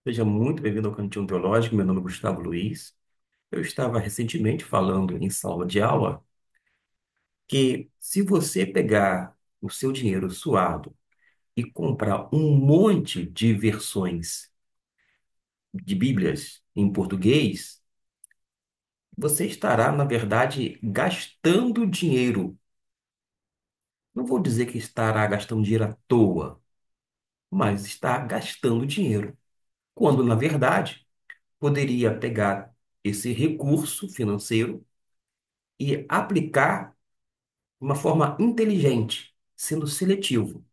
Seja muito bem-vindo ao Cantinho Teológico. Meu nome é Gustavo Luiz. Eu estava recentemente falando em sala de aula que se você pegar o seu dinheiro suado e comprar um monte de versões de Bíblias em português, você estará, na verdade, gastando dinheiro. Não vou dizer que estará gastando dinheiro à toa, mas está gastando dinheiro. Quando, na verdade, poderia pegar esse recurso financeiro e aplicar de uma forma inteligente, sendo seletivo.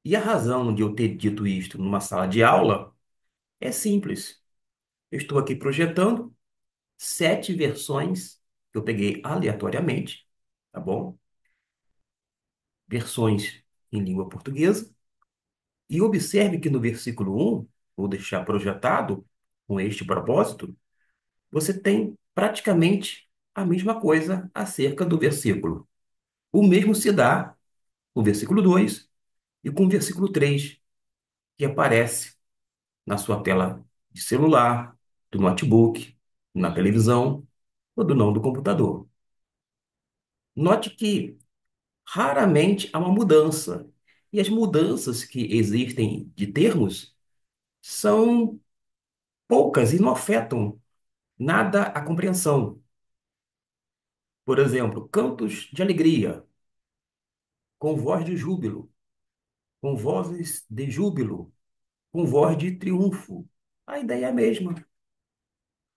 E a razão de eu ter dito isto numa sala de aula é simples. Eu estou aqui projetando 7 versões que eu peguei aleatoriamente, tá bom? Versões em língua portuguesa. E observe que no versículo 1, vou deixar projetado com este propósito, você tem praticamente a mesma coisa acerca do versículo. O mesmo se dá com o versículo 2 e com o versículo 3 que aparece na sua tela de celular, do notebook, na televisão ou do não do computador. Note que raramente há uma mudança. E as mudanças que existem de termos são poucas e não afetam nada a compreensão. Por exemplo, cantos de alegria, com voz de júbilo, com vozes de júbilo, com voz de triunfo. A ideia é a mesma.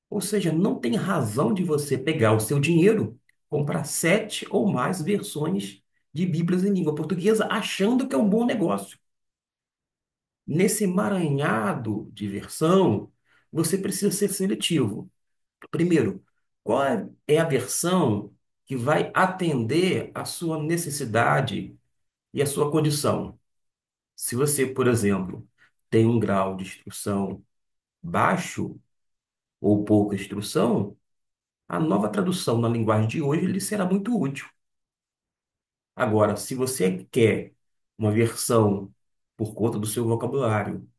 Ou seja, não tem razão de você pegar o seu dinheiro, comprar 7 ou mais versões de Bíblias em língua portuguesa, achando que é um bom negócio. Nesse emaranhado de versão, você precisa ser seletivo. Primeiro, qual é a versão que vai atender à sua necessidade e à sua condição? Se você, por exemplo, tem um grau de instrução baixo ou pouca instrução, a nova tradução na linguagem de hoje lhe será muito útil. Agora, se você quer uma versão por conta do seu vocabulário,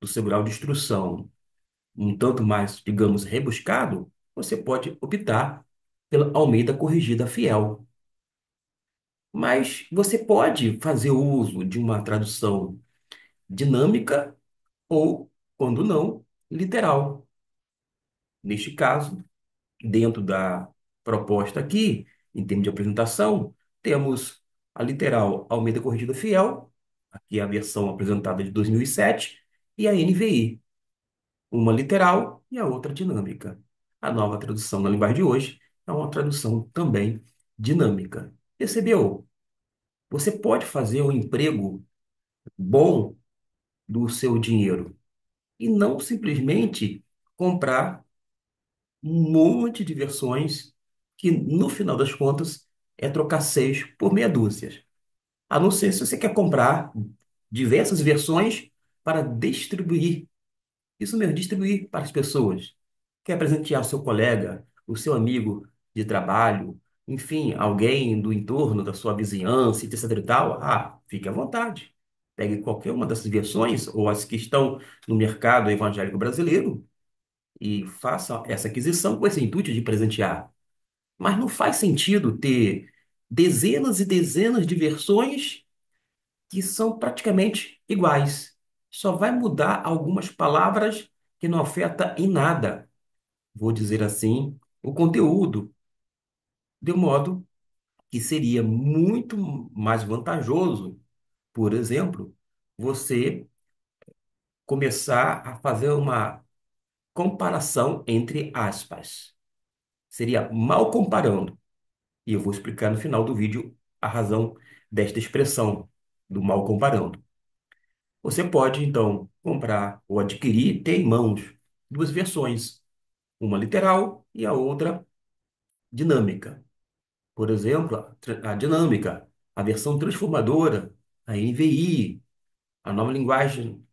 do seu grau de instrução, um tanto mais, digamos, rebuscado, você pode optar pela Almeida Corrigida Fiel. Mas você pode fazer uso de uma tradução dinâmica ou, quando não, literal. Neste caso, dentro da proposta aqui, em termos de apresentação, temos a literal Almeida Corrigida Fiel, aqui é a versão apresentada de 2007, e a NVI, uma literal e a outra dinâmica. A nova tradução na linguagem de hoje é uma tradução também dinâmica. Percebeu? Você pode fazer um emprego bom do seu dinheiro e não simplesmente comprar um monte de versões que, no final das contas, é trocar 6 por meia dúzia. A não ser se você quer comprar diversas versões para distribuir. Isso mesmo, distribuir para as pessoas. Quer presentear o seu colega, o seu amigo de trabalho, enfim, alguém do entorno da sua vizinhança, etc e tal. Ah, fique à vontade. Pegue qualquer uma dessas versões ou as que estão no mercado evangélico brasileiro e faça essa aquisição com esse intuito de presentear. Mas não faz sentido ter dezenas e dezenas de versões que são praticamente iguais. Só vai mudar algumas palavras que não afeta em nada, vou dizer assim, o conteúdo, de um modo que seria muito mais vantajoso, por exemplo, você começar a fazer uma comparação entre aspas. Seria mal comparando. E eu vou explicar no final do vídeo a razão desta expressão, do mal comparando. Você pode, então, comprar ou adquirir, ter em mãos 2 versões, uma literal e a outra dinâmica. Por exemplo, a dinâmica, a versão transformadora, a NVI, a nova linguagem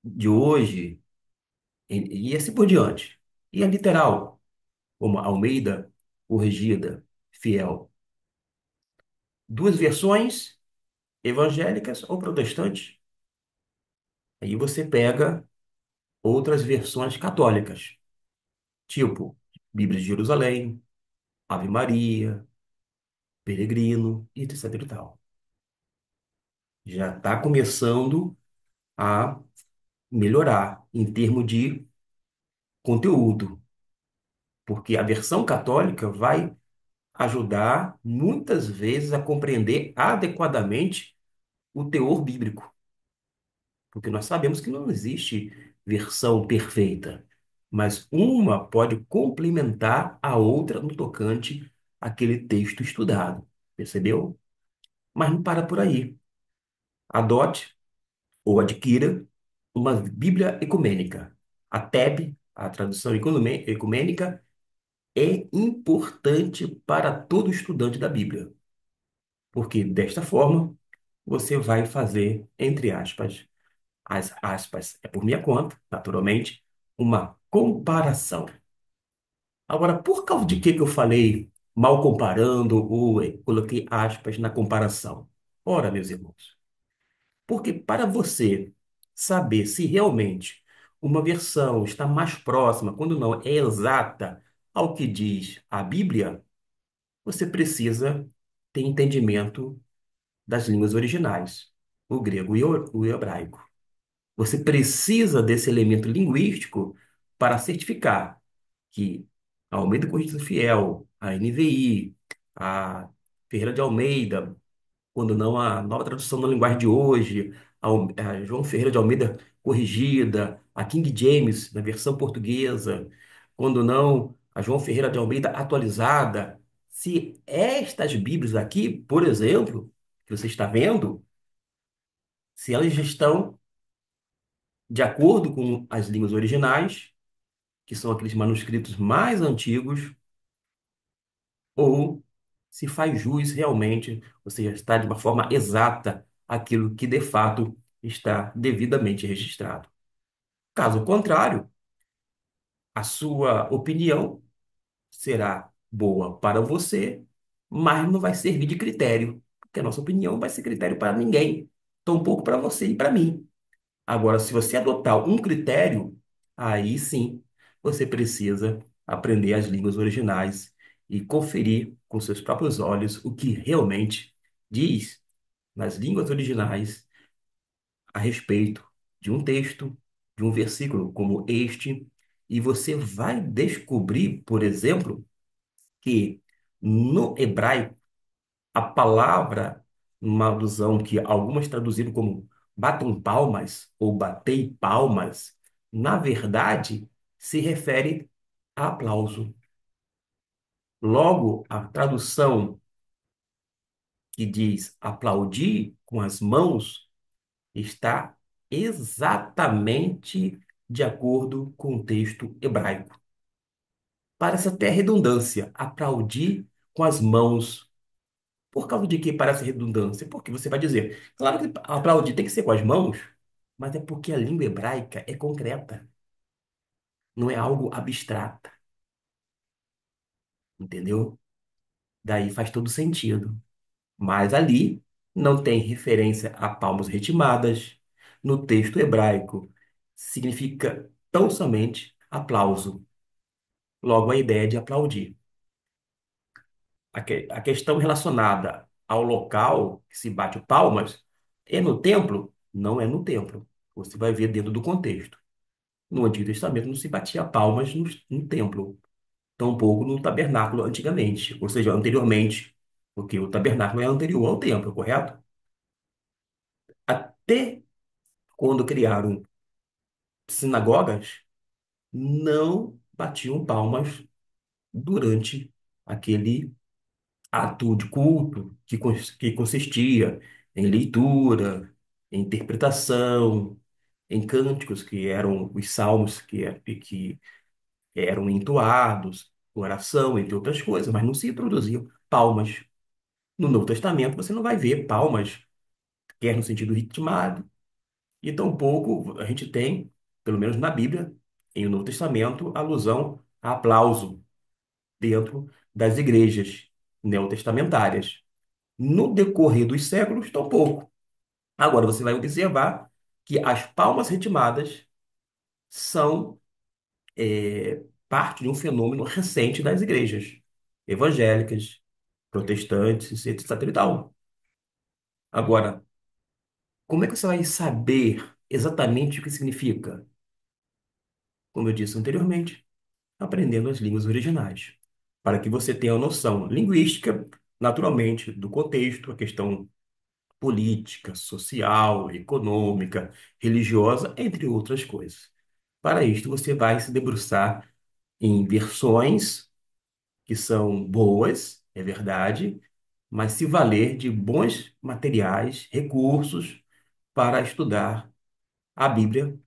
de hoje, e assim por diante. E a literal, como a Almeida Corrigida Fiel. 2 versões evangélicas ou protestantes, Aí você pega outras versões católicas, tipo Bíblia de Jerusalém, Ave Maria, Peregrino e etc e tal. Já está começando a melhorar em termos de conteúdo, porque a versão católica vai ajudar muitas vezes a compreender adequadamente o teor bíblico, porque nós sabemos que não existe versão perfeita, mas uma pode complementar a outra no tocante àquele texto estudado, percebeu? Mas não para por aí. Adote ou adquira uma Bíblia ecumênica. A TEB, a tradução ecumênica, é importante para todo estudante da Bíblia, porque desta forma você vai fazer, entre aspas, as aspas é por minha conta, naturalmente, uma comparação. Agora, por causa de que eu falei mal comparando ou coloquei aspas na comparação? Ora, meus irmãos, porque para você saber se realmente uma versão está mais próxima, quando não é exata, ao que diz a Bíblia, você precisa ter entendimento das línguas originais, o grego e o hebraico. Você precisa desse elemento linguístico para certificar que a Almeida Corrigida Fiel, a NVI, a Ferreira de Almeida, quando não a nova tradução na linguagem de hoje, a João Ferreira de Almeida corrigida, a King James na versão portuguesa, quando não a João Ferreira de Almeida atualizada. Se estas Bíblias aqui, por exemplo, que você está vendo, se elas já estão de acordo com as línguas originais, que são aqueles manuscritos mais antigos, ou se faz jus realmente, ou seja, está de uma forma exata aquilo que de fato está devidamente registrado. Caso contrário, a sua opinião será boa para você, mas não vai servir de critério, porque a nossa opinião não vai ser critério para ninguém, tampouco para você e para mim. Agora, se você adotar um critério, aí sim você precisa aprender as línguas originais e conferir com seus próprios olhos o que realmente diz nas línguas originais a respeito de um texto, de um versículo como este, e você vai descobrir, por exemplo, que no hebraico a palavra, uma alusão que algumas traduziram como batam palmas ou batei palmas, na verdade se refere a aplauso. Logo, a tradução que diz aplaudir com as mãos está exatamente de acordo com o texto hebraico. Parece até redundância, aplaudir com as mãos. Por causa de que parece redundância? Porque você vai dizer, claro que aplaudir tem que ser com as mãos, mas é porque a língua hebraica é concreta, não é algo abstrata, entendeu? Daí faz todo sentido. Mas ali não tem referência a palmas ritmadas. No texto hebraico, significa tão somente aplauso. Logo, a ideia de aplaudir. A questão relacionada ao local que se bate palmas é no templo? Não é no templo. Você vai ver dentro do contexto. No Antigo Testamento não se batia palmas no templo, tampouco no tabernáculo antigamente, ou seja, anteriormente, porque o tabernáculo é anterior ao templo, correto? Até quando criaram sinagogas, não batiam palmas durante aquele ato de culto que consistia em leitura, em interpretação, em cânticos que eram os salmos que eram entoados, oração, entre outras coisas, mas não se introduziam palmas. No Novo Testamento você não vai ver palmas, quer no sentido ritmado, e tampouco a gente tem, pelo menos na Bíblia, em o Novo Testamento, alusão a aplauso dentro das igrejas neotestamentárias. No decorrer dos séculos, tampouco. Agora você vai observar que as palmas ritmadas são parte de um fenômeno recente das igrejas evangélicas, protestantes, etc. e tal. Agora, como é que você vai saber exatamente o que significa? Como eu disse anteriormente, aprendendo as línguas originais, para que você tenha uma noção linguística, naturalmente, do contexto, a questão política, social, econômica, religiosa, entre outras coisas. Para isto, você vai se debruçar em versões que são boas, é verdade, mas se valer de bons materiais, recursos para estudar a Bíblia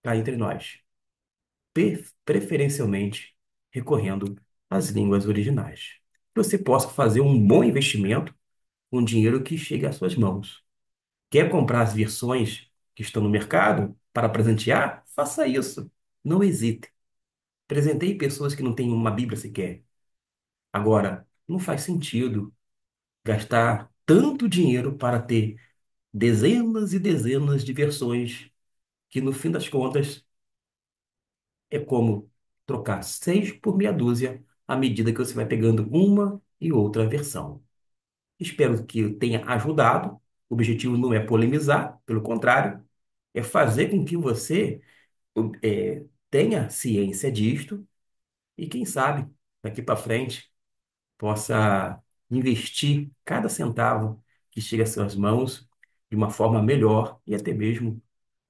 cá entre nós, preferencialmente recorrendo às línguas originais. Que você possa fazer um bom investimento com dinheiro que chegue às suas mãos. Quer comprar as versões que estão no mercado para presentear? Faça isso. Não hesite. Presenteie pessoas que não têm uma Bíblia sequer. Agora, não faz sentido gastar tanto dinheiro para ter dezenas e dezenas de versões que, no fim das contas, é como trocar seis por meia dúzia à medida que você vai pegando uma e outra versão. Espero que eu tenha ajudado. O objetivo não é polemizar, pelo contrário, é fazer com que você tenha ciência disto e, quem sabe, daqui para frente, possa investir cada centavo que chega às suas mãos de uma forma melhor e até mesmo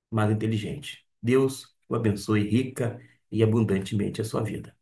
mais inteligente. Deus o abençoe rica e abundantemente a sua vida.